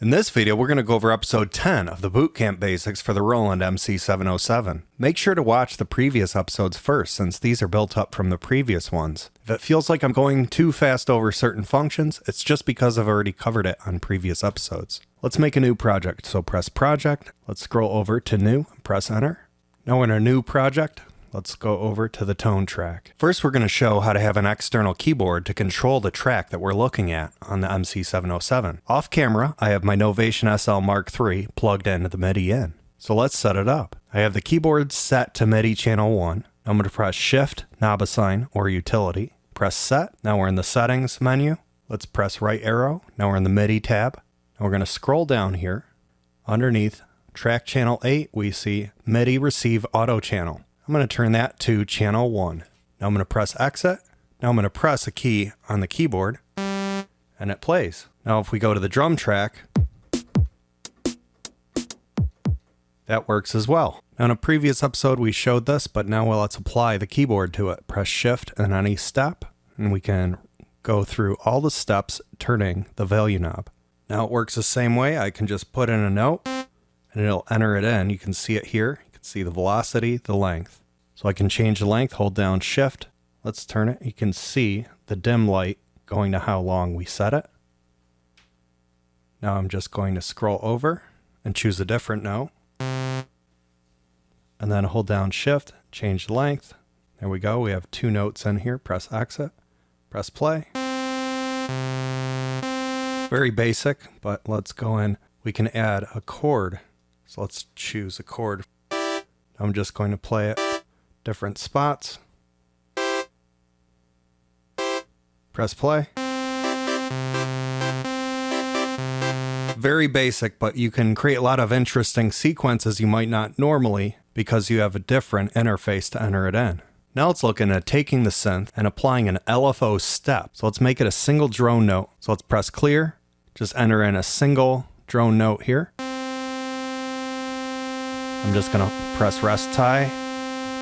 In this video, we're going to go over episode 10 of the Bootcamp Basics for the Roland Mc707. Make sure to watch the previous episodes first, since these are built up from the previous ones. If it feels like I'm going too fast over certain functions, it's just because I've already covered it on previous episodes. Let's make a new project, so press Project, let's scroll over to New, press Enter. Now in our new project, let's go over to the tone track. First, we're going to show how to have an external keyboard to control the track that we're looking at on the Mc707. Off camera, I have my Novation SL Mark III plugged into the Midi In. So let's set it up. I have the keyboard set to MIDI channel 1. I'm going to press Shift, knob assign, or utility. Press Set. Now we're in the settings menu. Let's press right arrow. Now we're in the MIDI tab. Now we're going to scroll down here. Underneath track channel 8, we see MIDI receive auto channel. I'm going to turn that to channel 1. Now I'm going to press exit. Now I'm going to press a key on the keyboard and it plays. Now if we go to the drum track, that works as well. Now in a previous episode we showed this, but now let's apply the keyboard to it. Press Shift and any step, and we can go through all the steps turning the value knob. Now it works the same way. I can just put in a note and it'll enter it in. You can see it here. See the velocity, the length. So I can change the length, hold down Shift. Let's turn it. You can see the dim light going to how long we set it. Now I'm just going to scroll over and choose a different note. And then hold down Shift, change the length. There we go. We have 2 notes in here. Press Exit, press Play. Very basic, but let's go in. We can add a chord. So let's choose a chord. I'm just going to play it different spots. Press play. Very basic, but you can create a lot of interesting sequences you might not normally because you have a different interface to enter it in. Now let's look into taking the synth and applying an LFO step. So let's make it a single drone note. So let's press clear, just enter in a single drone note here. I'm just going to press rest tie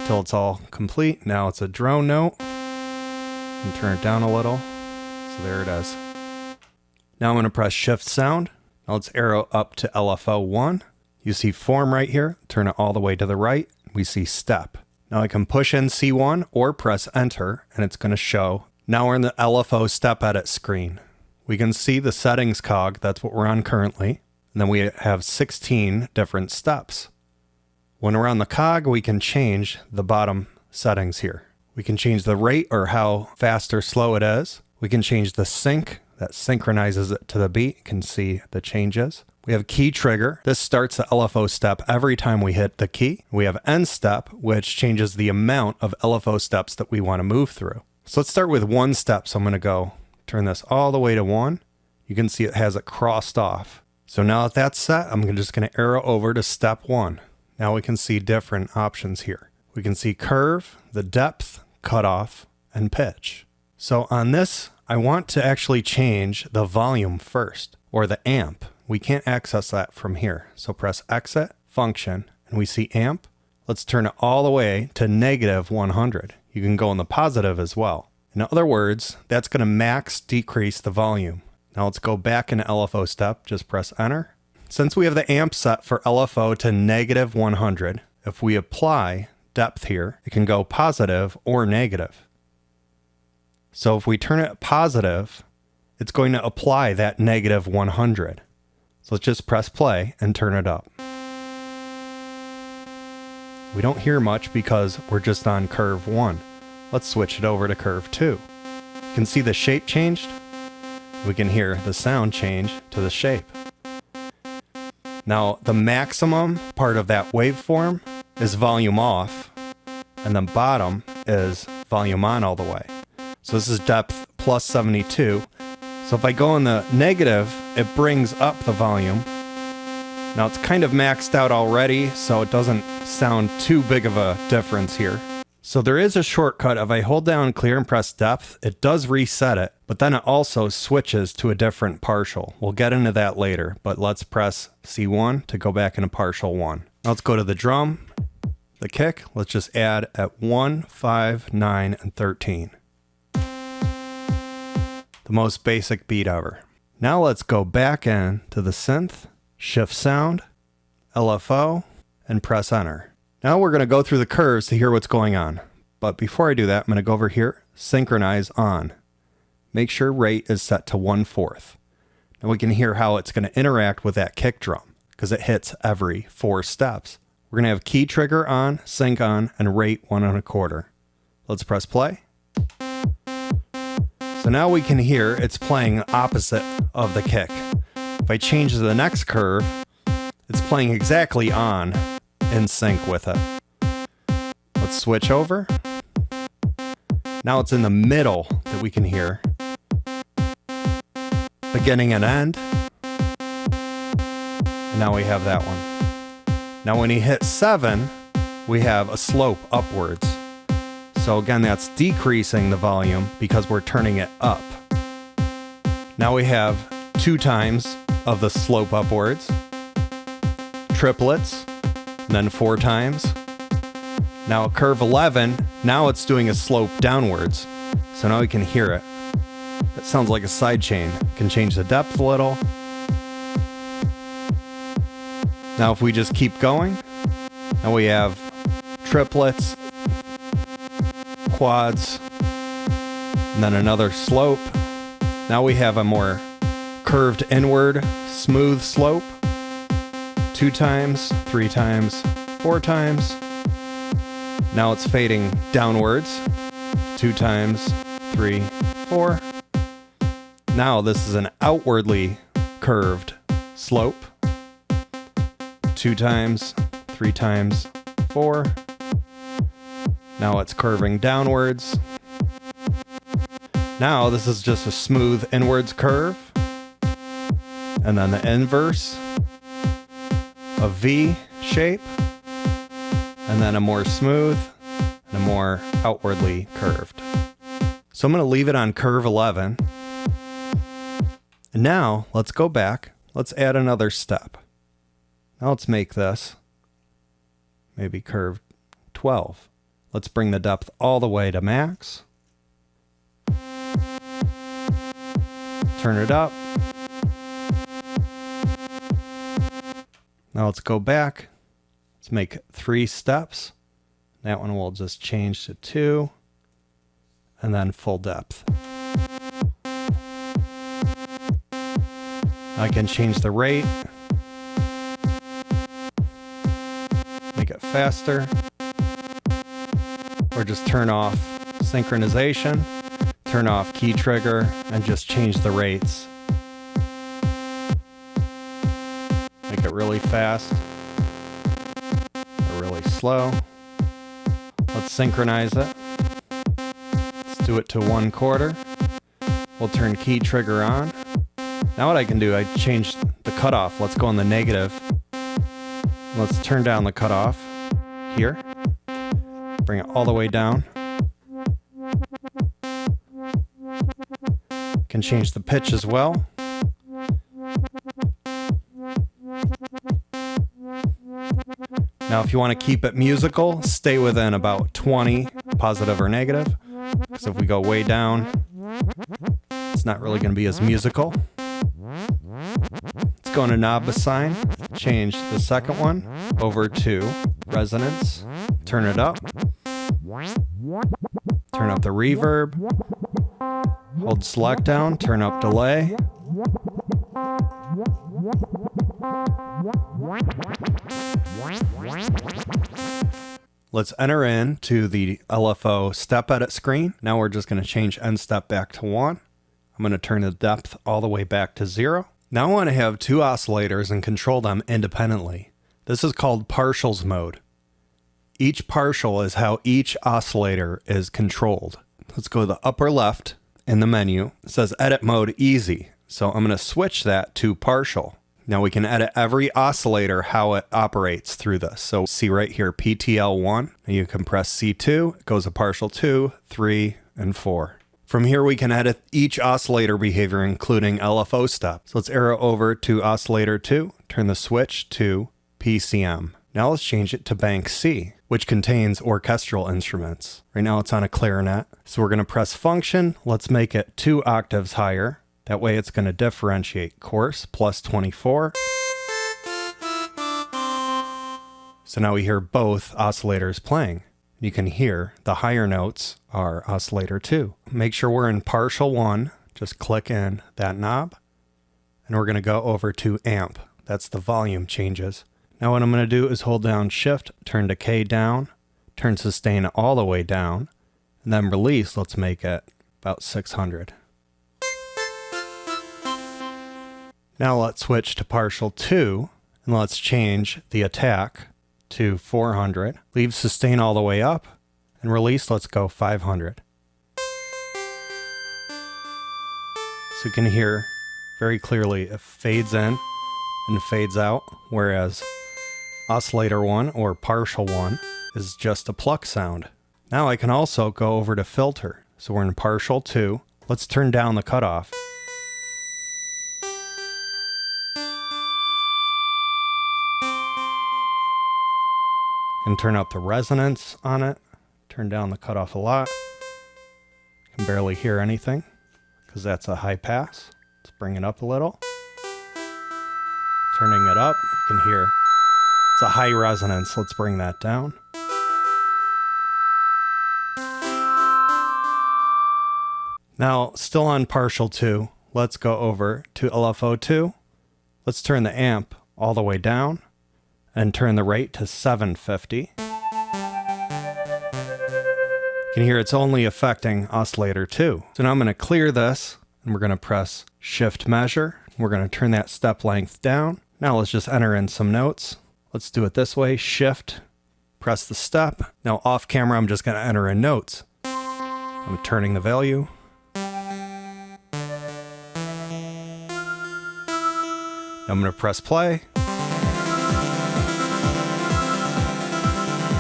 till it's all complete. Now it's a drone note. And turn it down a little. So there it is. Now I'm going to press Shift Sound. Now let's arrow up to LFO 1. You see Form right here. Turn it all the way to the right. We see Step. Now I can push in C1 or press Enter and it's going to show. Now we're in the LFO Step Edit screen. We can see the settings cog. That's what we're on currently. And then we have 16 different steps. When we're on the cog, we can change the bottom settings here. We can change the rate or how fast or slow it is. We can change the sync. That synchronizes it to the beat. You can see the changes. We have key trigger. This starts the LFO step every time we hit the key. We have end step, which changes the amount of LFO steps that we want to move through. So let's start with 1 step. So I'm going to go turn this all the way to 1. You can see it has it crossed off. So now that that's set, I'm just going to arrow over to step 1. Now we can see different options here. We can see curve, the depth, cutoff, and pitch. So on this, I want to actually change the volume first, or the amp. We can't access that from here. So press Exit, Function, and we see amp. Let's turn it all the way to -100. You can go in the positive as well. In other words, that's going to max decrease the volume. Now let's go back into LFO step, just press Enter. Since we have the amp set for LFO to -100, if we apply depth here, it can go positive or negative. So if we turn it positive, it's going to apply that -100. So let's just press play and turn it up. We don't hear much because we're just on curve 1. Let's switch it over to curve 2. You can see the shape changed. We can hear the sound change to the shape. Now, the maximum part of that waveform is volume off, and the bottom is volume on all the way. So this is depth plus 72. So if I go in the negative, it brings up the volume. Now it's kind of maxed out already, so it doesn't sound too big of a difference here. So there is a shortcut. If I hold down clear and press depth, it does reset it, but then it also switches to a different partial. We'll get into that later, but let's press C1 to go back into partial 1. Now let's go to the drum, the kick. Let's just add at 1, 5, 9, and 13. The most basic beat ever. Now let's go back in to the synth, shift sound, LFO, and press enter. Now we're going to go through the curves to hear what's going on. But before I do that, I'm going to go over here, synchronize on. Make sure rate is set to 1/4. Now we can hear how it's going to interact with that kick drum because it hits every 4 steps. We're going to have key trigger on, sync on, and rate 1 1/4. Let's press play. So now we can hear it's playing opposite of the kick. If I change to the next curve, it's playing exactly on in sync with it. Let's switch over. Now it's in the middle that we can hear. Beginning and end. And now we have that one. Now when he hits 7, we have a slope upwards. So again, that's decreasing the volume because we're turning it up. Now we have 2 times of the slope upwards, triplets, and then 4 times. Now curve 11, now it's doing a slope downwards. So now we can hear it. It sounds like a sidechain. Can change the depth a little. Now if we just keep going, now we have triplets, quads, and then another slope. Now we have a more curved inward, smooth slope. 2 times, 3 times, 4 times. Now it's fading downwards. 2 times, 3, 4. Now this is an outwardly curved slope. 2 times, 3 times, 4. Now it's curving downwards. Now this is just a smooth inwards curve. And then the inverse, a V shape, and then a more smooth and a more outwardly curved. So I'm going to leave it on curve 11. And now let's go back. Let's add another step. Now let's make this maybe curve 12. Let's bring the depth all the way to max. Turn it up. Now let's go back. Let's make 3 steps. That one will just change to 2. And then full depth. I can change the rate. Make it faster. Or just turn off synchronization. Turn off key trigger and just change the rates. Make it really fast or really slow. Let's synchronize it. Let's do it to 1/4. We'll turn key trigger on. Now what I can do, I change the cutoff. Let's go on the negative. Let's turn down the cutoff here. Bring it all the way down. Can change the pitch as well. Now if you want to keep it musical, stay within about 20, positive or negative. Because if we go way down, it's not really going to be as musical. Let's go into knob assign, change the second one over to resonance, turn it up, turn up the reverb, hold select down, turn up delay. Let's enter in to the LFO step edit screen. Now we're just going to change end step back to 1. I'm going to turn the depth all the way back to 0. Now I want to have 2 oscillators and control them independently. This is called partials mode. Each partial is how each oscillator is controlled. Let's go to the upper left in the menu. It says edit mode easy. So I'm going to switch that to partial. Now we can edit every oscillator how it operates through this. So see right here, PTL1, and you can press C2, it goes to partial 2, 3, and 4. From here we can edit each oscillator behavior, including LFO step. So let's arrow over to oscillator 2, turn the switch to PCM. Now let's change it to bank C, which contains orchestral instruments. Right now it's on a clarinet. So we're going to press function. Let's make it 2 octaves higher. That way it's going to differentiate coarse plus 24. So now we hear both oscillators playing. You can hear the higher notes are oscillator 2. Make sure we're in partial 1. Just click in that knob. And we're going to go over to amp. That's the volume changes. Now what I'm going to do is hold down shift, turn decay down, turn sustain all the way down, and then release, let's make it about 600. Now let's switch to partial 2, and let's change the attack to 400. Leave sustain all the way up, and release, let's go 500. So you can hear very clearly it fades in and fades out, whereas oscillator 1 or partial 1 is just a pluck sound. Now I can also go over to filter. So we're in partial 2. Let's turn down the cutoff. And turn up the resonance on it. Turn down the cutoff a lot. You can barely hear anything because that's a high pass. Let's bring it up a little. Turning it up, you can hear it's a high resonance. Let's bring that down. Now, still on partial 2, let's go over to LFO 2. Let's turn the amp all the way down and turn the rate to 750. You can hear it's only affecting oscillator 2. So now I'm going to clear this, and we're going to press shift measure. We're going to turn that step length down. Now let's just enter in some notes. Let's do it this way, shift, press the step. Now off camera, I'm just going to enter in notes. I'm turning the value. I'm going to press play.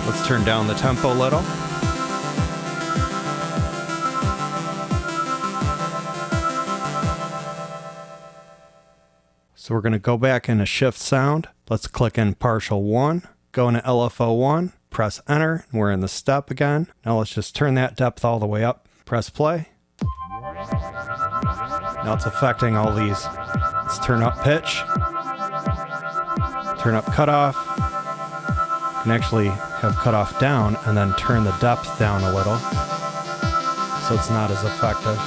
Let's turn down the tempo a little. So we're going to go back into shift sound. Let's click in partial 1, go into LFO 1, press enter, and we're in the step again. Now let's just turn that depth all the way up, press play. Now it's affecting all these. Let's turn up pitch, turn up cutoff. You can actually have cutoff down and then turn the depth down a little so it's not as effective.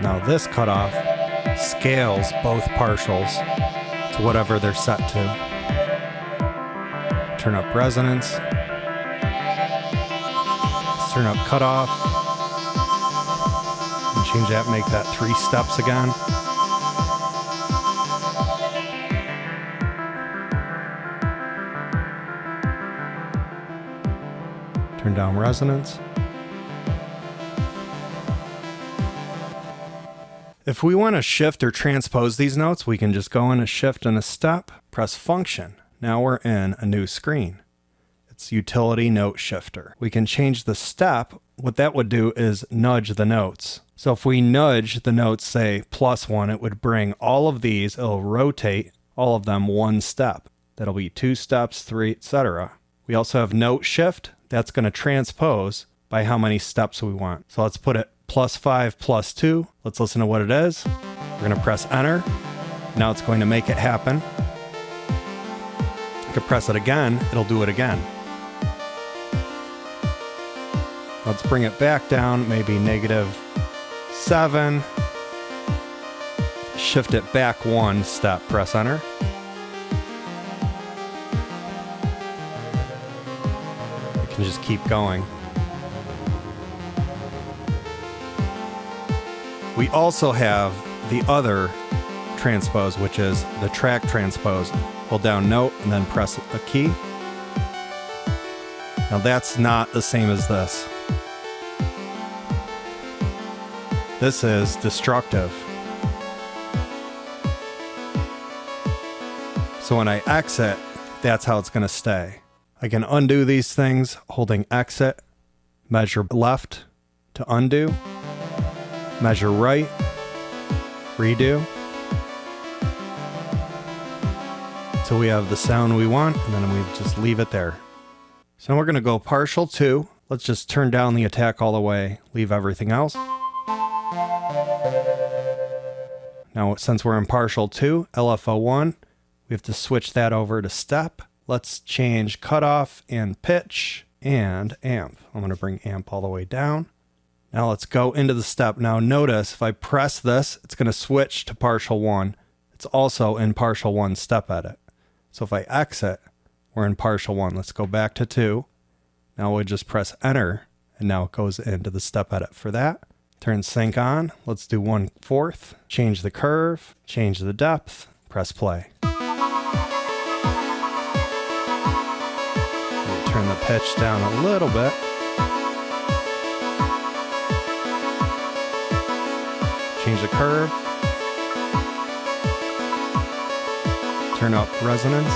Now this cutoff scales both partials to whatever they're set to. Turn up resonance. Let's turn up cutoff. And change that, make that 3 steps again. Turn down resonance. If we want to shift or transpose these notes, we can just go in a shift and a step, press function. Now we're in a new screen. It's utility note shifter. We can change the step. What that would do is nudge the notes. So if we nudge the notes, say +1, it would bring all of these, it'll rotate all of them 1 step. That'll be 2 steps, 3, etc. We also have note shift. That's going to transpose by how many steps we want. So let's put it +5, +2. Let's listen to what it is. We're going to press enter. Now it's going to make it happen. You can press it again, it'll do it again. Let's bring it back down, maybe -7. Shift it back 1 step, press enter. You can just keep going. We also have the other transpose, which is the track transpose. Hold down note and then press a key. Now that's not the same as this. This is destructive. So when I exit, that's how it's going to stay. I can undo these things holding exit, measure left to undo, measure right, redo. So we have the sound we want, and then we just leave it there. So we're going to go partial 2. Let's just turn down the attack all the way, leave everything else. Now, since we're in partial 2, LFO 1, we have to switch that over to step. Let's change cutoff and pitch and amp. I'm going to bring amp all the way down. Now let's go into the step. Now notice if I press this, it's going to switch to partial 1. It's also in partial 1 step edit. So if I exit, we're in partial 1. Let's go back to 2. Now we'll just press enter, and now it goes into the step edit for that. Turn sync on. Let's do 1/4. Change the curve, change the depth, press play. Turn the pitch down a little bit. Change the curve. Turn up resonance.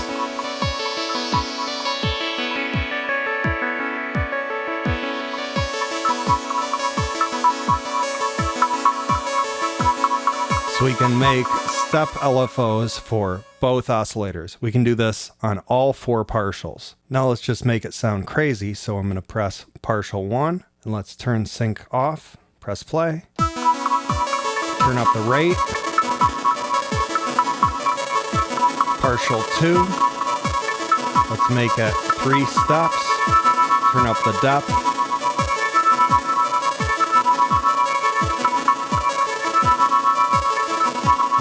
So we can make step LFOs for both oscillators. We can do this on all 4 partials. Now let's just make it sound crazy. So I'm going to press partial 1 and let's turn sync off. Press play. Turn up the rate. Partial 2. Let's make it 3 steps. Turn up the depth.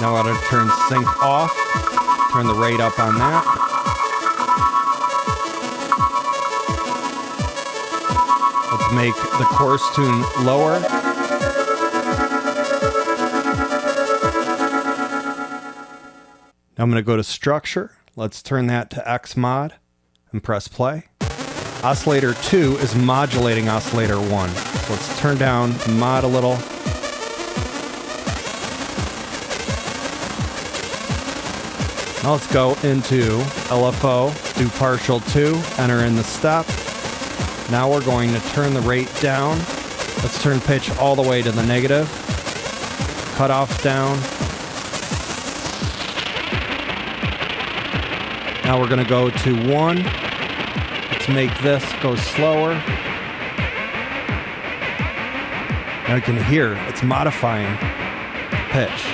Now I gotta turn sync off. Turn the rate up on that. Let's make the chorus tune lower. Now I'm going to go to structure. Let's turn that to XMOD and press play. Oscillator 2 is modulating oscillator 1. So let's turn down the mod a little. Now let's go into LFO, do partial 2, enter in the step. Now we're going to turn the rate down. Let's turn pitch all the way to the negative. Cutoff down. Now we're going to go to 1. Let's make this go slower. Now you can hear it's modifying the pitch.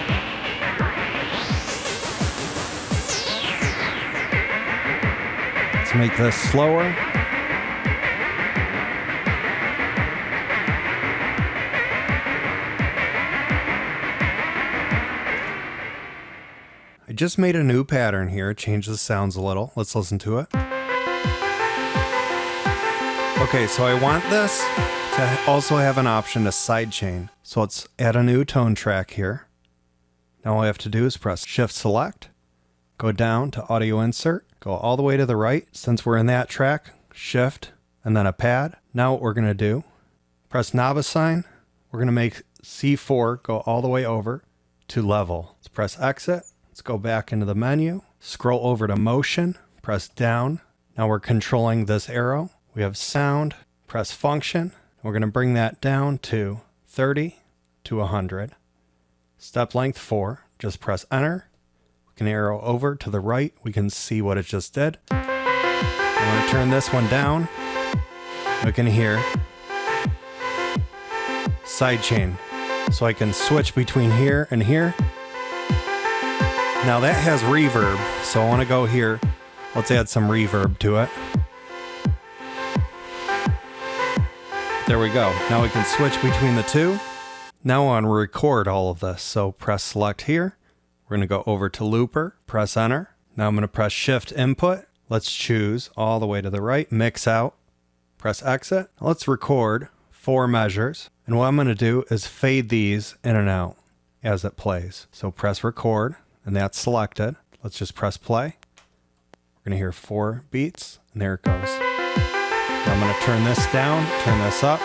Let's make this slower. I just made a new pattern here, change the sounds a little. Let's listen to it. Okay, so I want this to also have an option to sidechain. So let's add a new tone track here. Now all I have to do is press Shift Select, go down to Audio Insert, go all the way to the right. Since we're in that track, Shift, and then a pad. Now what we're going to do, press knob assign. We're going to make C4 go all the way over to level. Let's press Exit. Let's go back into the menu, scroll over to motion, press down. Now we're controlling this arrow. We have sound, press function. We're going to bring that down to 30 to 100. Step length 4, just press enter. We can arrow over to the right. We can see what it just did. I'm going to turn this one down. We can hear sidechain. So I can switch between here and here. Now that has reverb, so I want to go here. Let's add some reverb to it. There we go. Now we can switch between the two. Now I want to record all of this, so press select here. We're going to go over to looper, press enter. Now I'm going to press shift input. Let's choose all the way to the right, mix out, press exit. Let's record 4 measures. And what I'm going to do is fade these in and out as it plays. So press record. And that's selected. Let's just press play. We're going to hear 4 beats, and there it goes. Now I'm going to turn this down, turn this up.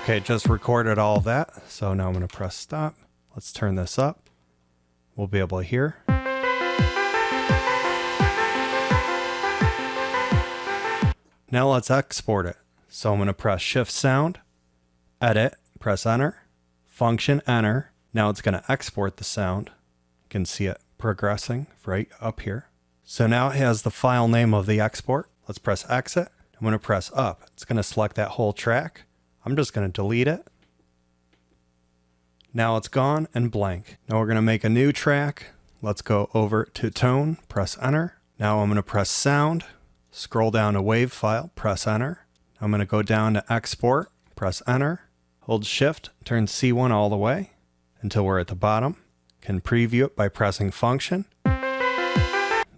Okay, just recorded all of that. So now I'm going to press stop. Let's turn this up. We'll be able to hear. Now let's export it. So I'm going to press Shift Sound, Edit, press Enter, Function Enter. Now it's going to export the sound. You can see it progressing right up here. So now it has the file name of the export. Let's press exit. I'm going to press up. It's going to select that whole track. I'm just going to delete it. Now it's gone and blank. Now we're going to make a new track. Let's go over to tone, press enter. Now I'm going to press sound, scroll down to wave file, press enter. I'm going to go down to export, press enter, hold shift, turn C1 all the way until we're at the bottom. Can preview it by pressing function.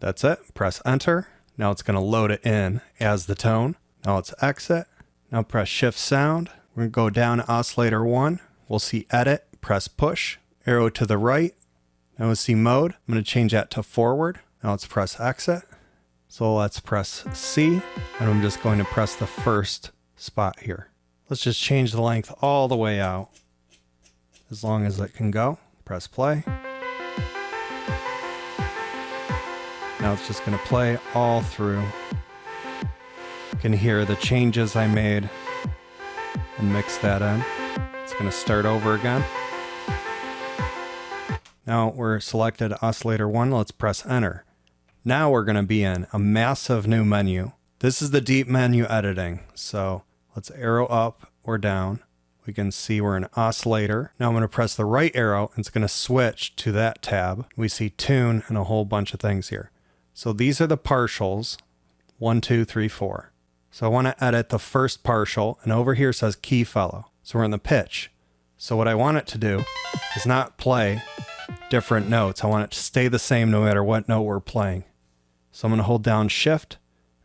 That's it, press enter. Now it's going to load it in as the tone. Now let's exit. Now press shift sound. We're going to go down to oscillator 1. We'll see edit, press push, arrow to the right. Now we'll see mode. I'm going to change that to forward. Now let's press exit. So let's press C, and I'm just going to press the first spot here. Let's just change the length all the way out as long as it can go. Press play. Now it's just going to play all through. You can hear the changes I made and mix that in. It's going to start over again. Now we're selected oscillator 1. Let's press enter. Now we're going to be in a massive new menu. This is the deep menu editing. So let's arrow up or down. We can see we're in oscillator. Now I'm going to press the right arrow and it's going to switch to that tab. We see tune and a whole bunch of things here. So these are the partials, 1, 2, 3, 4. So I want to edit the first partial, and over here says key fellow. So we're in the pitch. So what I want it to do is not play different notes. I want it to stay the same no matter what note we're playing. So I'm going to hold down shift.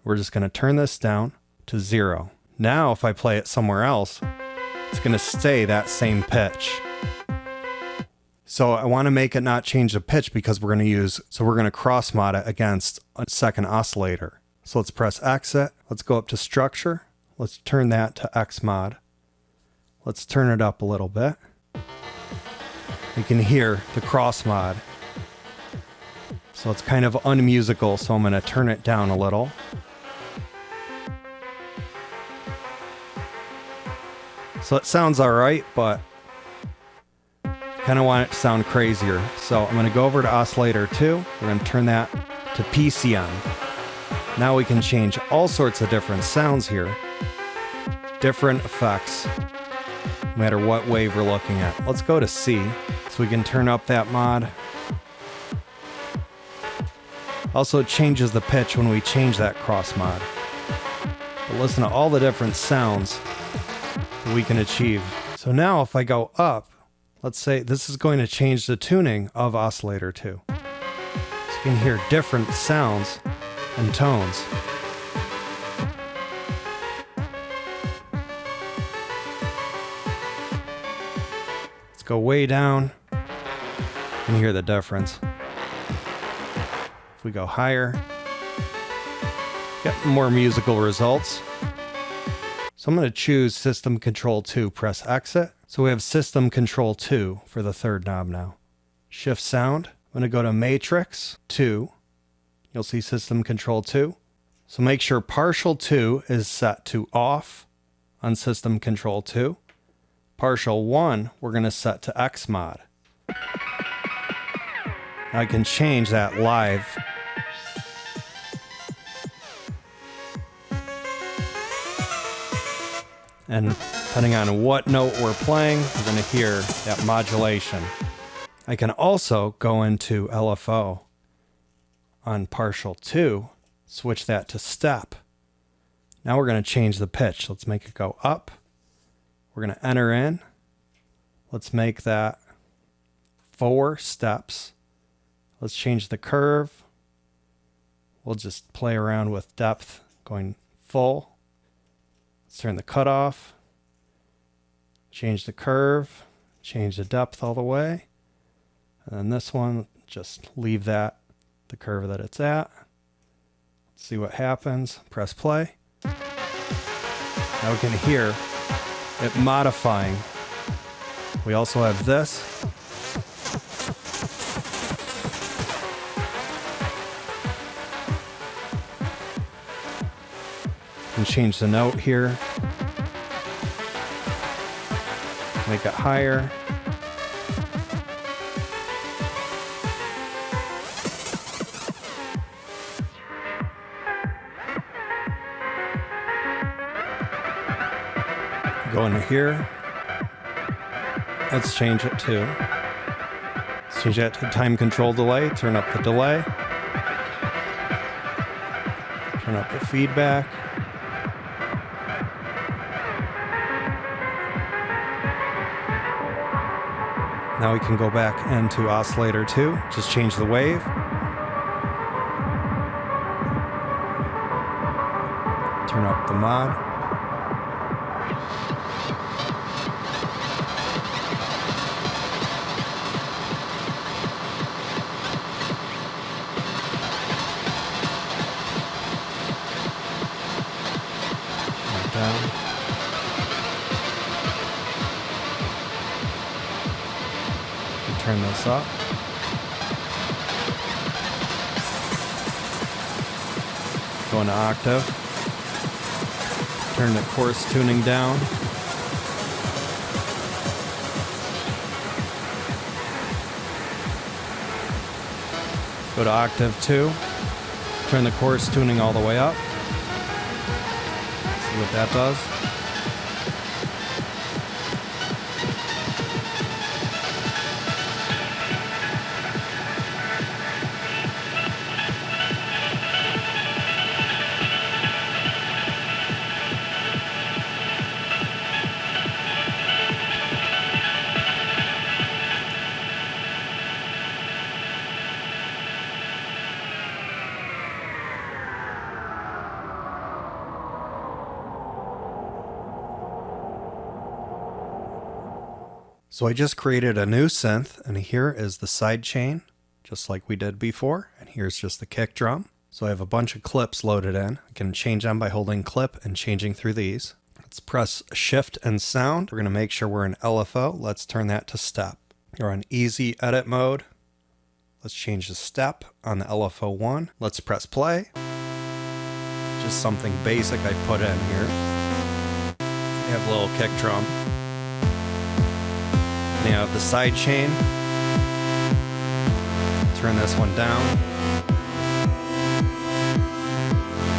We're just going to turn this down to 0. Now if I play it somewhere else, it's going to stay that same pitch. So I want to make it not change the pitch because we're going to cross mod it against a second oscillator. So let's press exit. Let's go up to structure. Let's turn that to XMOD. Let's turn it up a little bit. You can hear the cross mod. So it's kind of unmusical, so I'm going to turn it down a little. So it sounds alright, but I kind of want it to sound crazier. So I'm going to go over to oscillator 2. We're going to turn that to PCM. Now we can change all sorts of different sounds here. Different effects, no matter what wave we're looking at. Let's go to C, so we can turn up that mod. Also, it changes the pitch when we change that cross mod. But listen to all the different sounds that we can achieve. So now if I go up, let's say this is going to change the tuning of oscillator 2. So you can hear different sounds and tones. Let's go way down and hear the difference. If we go higher, get more musical results. So I'm going to choose System Control 2, press exit. So we have System Control 2 for the third knob now. Shift sound. I'm going to go to Matrix 2. You'll see System Control 2. So make sure Partial 2 is set to off on System Control 2. Partial 1 we're going to set to XMOD. Now I can change that live. And depending on what note we're playing, we're going to hear that modulation. I can also go into LFO on partial 2, switch that to step. Now we're going to change the pitch. Let's make it go up. We're going to enter in. Let's make that 4 steps. Let's change the curve. We'll just play around with depth going full. Let's turn the cutoff. Change the curve. Change the depth all the way. And then this one, just leave that the curve that it's at. Let's see what happens. Press play. Now we can hear it modifying. We also have this. And change the note here. Make it higher. Go into here. Let's change it to. Let's change that to time control delay. Turn up the delay. Turn up the feedback. Now we can go back into oscillator 2. Just change the wave. Turn up the mod. Down. Turn this up. Go into octave. Turn the chorus tuning down. Go to octave 2. Turn the chorus tuning all the way up. See what that does. So I just created a new synth, and here is the sidechain, just like we did before, and here's just the kick drum. So I have a bunch of clips loaded in. I can change them by holding clip and changing through these. Let's press shift and sound. We're going to make sure we're in LFO. Let's turn that to step. You're on easy edit mode. Let's change the step on the LFO 1. Let's press play. Just something basic I put in here. You have a little kick drum. And you have the side chain. Turn this one down.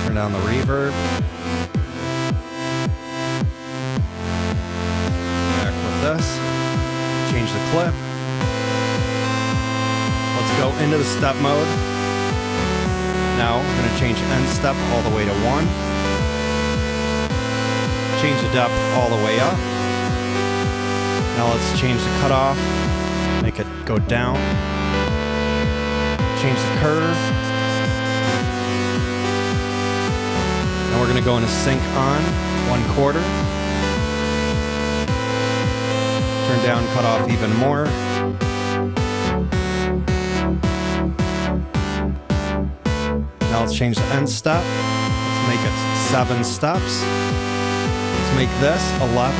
Turn down the reverb. Back with this. Change the clip. Let's go into the step mode. Now we're going to change end step all the way to 1. Change the depth all the way up. Now let's change the cutoff, make it go down. Change the curve. Now we're going to go into sync on 1/4. Turn down cutoff even more. Now let's change the end step. Let's make it 7 steps. Let's make this 11.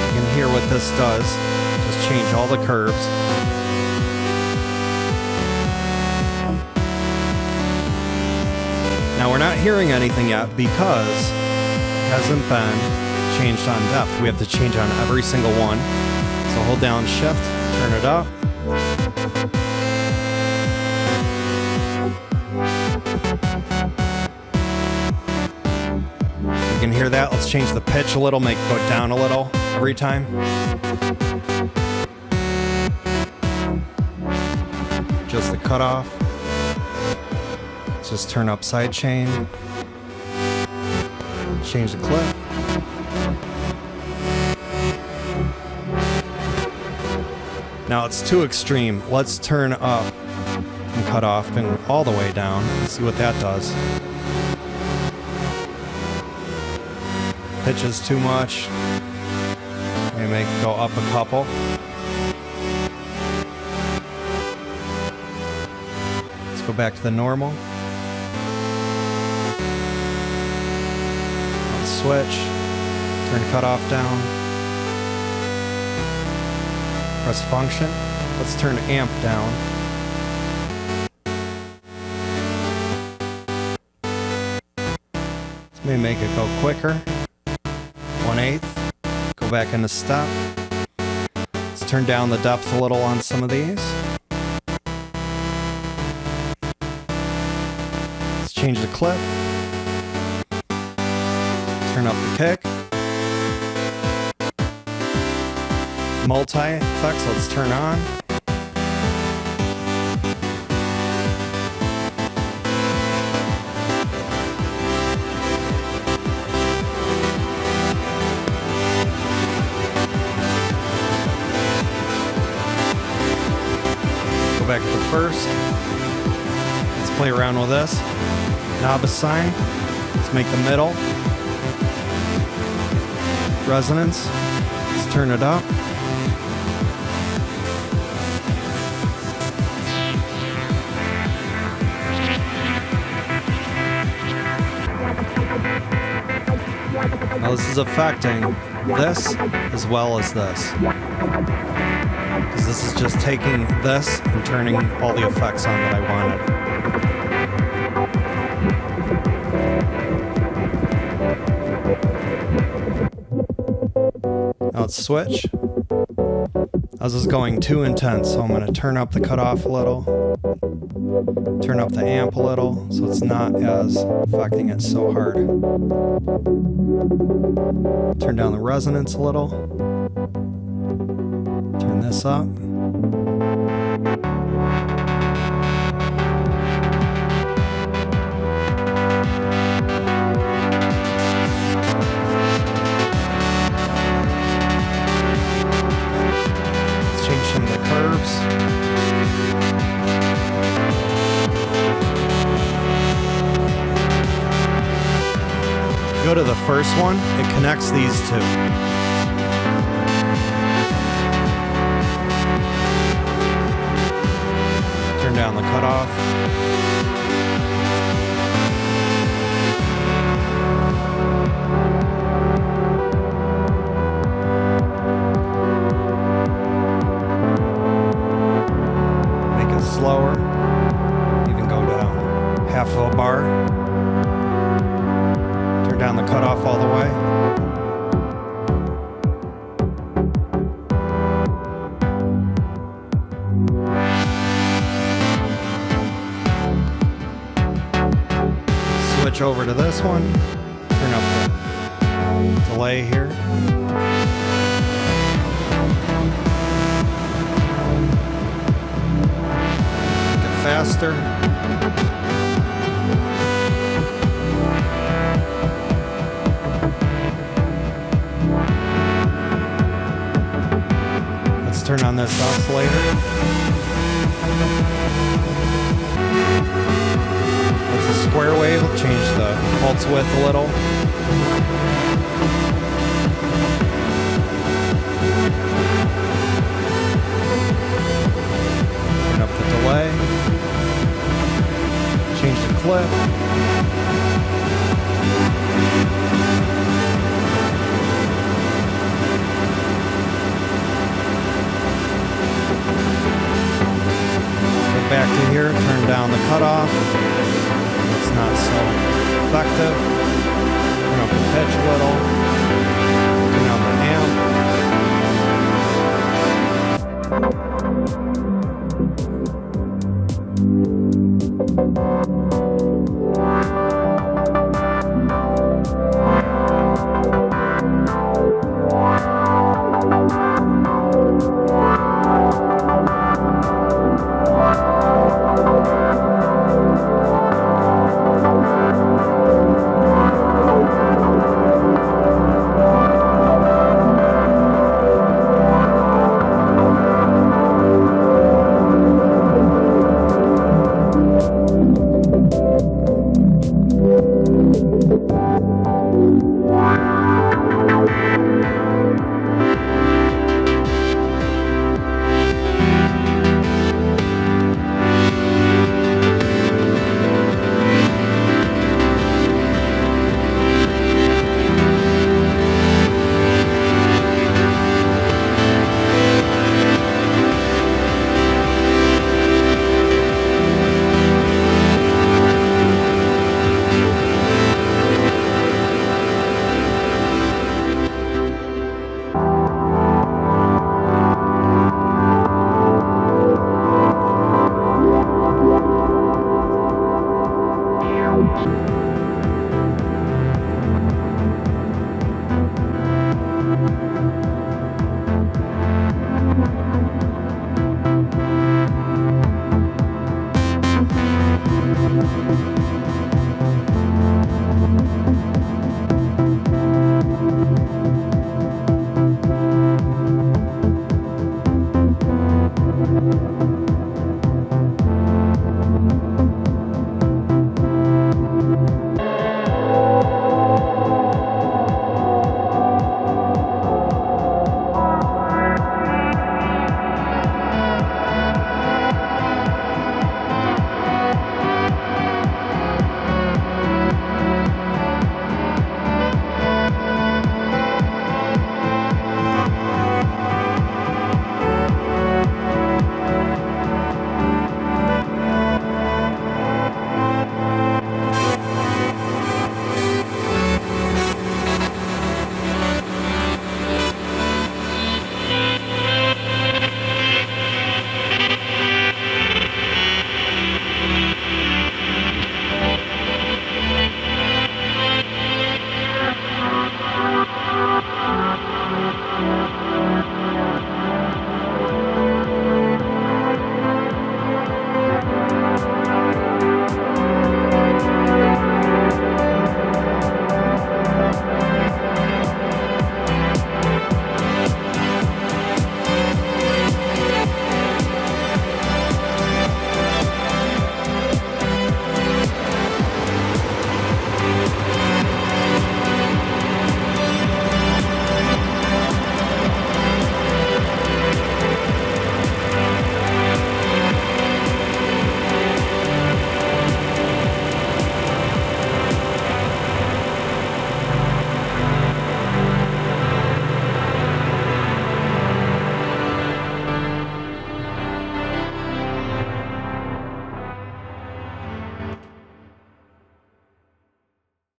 You can hear what this does. Just change all the curves. Now we're not hearing anything yet because it hasn't been changed on depth. We have to change on every single one. So hold down shift, turn it up. You can hear that. Let's change the pitch a little, make it go down a little every time. Just the cutoff. Let's just turn up sidechain. Change the clip. Now it's too extreme. Let's turn up and cut off and all the way down. Let's see what that does. Pitch is too much. Maybe make it go up a couple. Let's go back to the normal. Let's switch. Turn cutoff down. Press function. Let's turn amp down. Let's maybe make it go quicker. 1/8. Go back into step. Let's turn down the depth a little on some of these. Let's change the clip. Turn up the kick. multi-effects, let's turn on. Go back to the first. Let's play around with this. Knob assign. Let's make the middle. Resonance. Let's turn it up. Now this is affecting this as well as this. Because this is just taking this and turning all the effects on that I wanted. Now let's switch. This is going too intense, so I'm going to turn up the cutoff a little, turn up the amp a little, so it's not as affecting it so hard. Turn down the resonance a little, turn this up. Go to the first one, it connects these two. Turn down the cutoff. Make it slower. Even go down half of a bar. Down the cutoff all the way. Switch over to this one. Turn up the delay here. Make it faster. Turn on this oscillator. It's a square wave. We'll change the pulse width a little. Turn up the delay. Change the clip. Back to here, turn down the cutoff. It's not so effective. Turn up the pitch a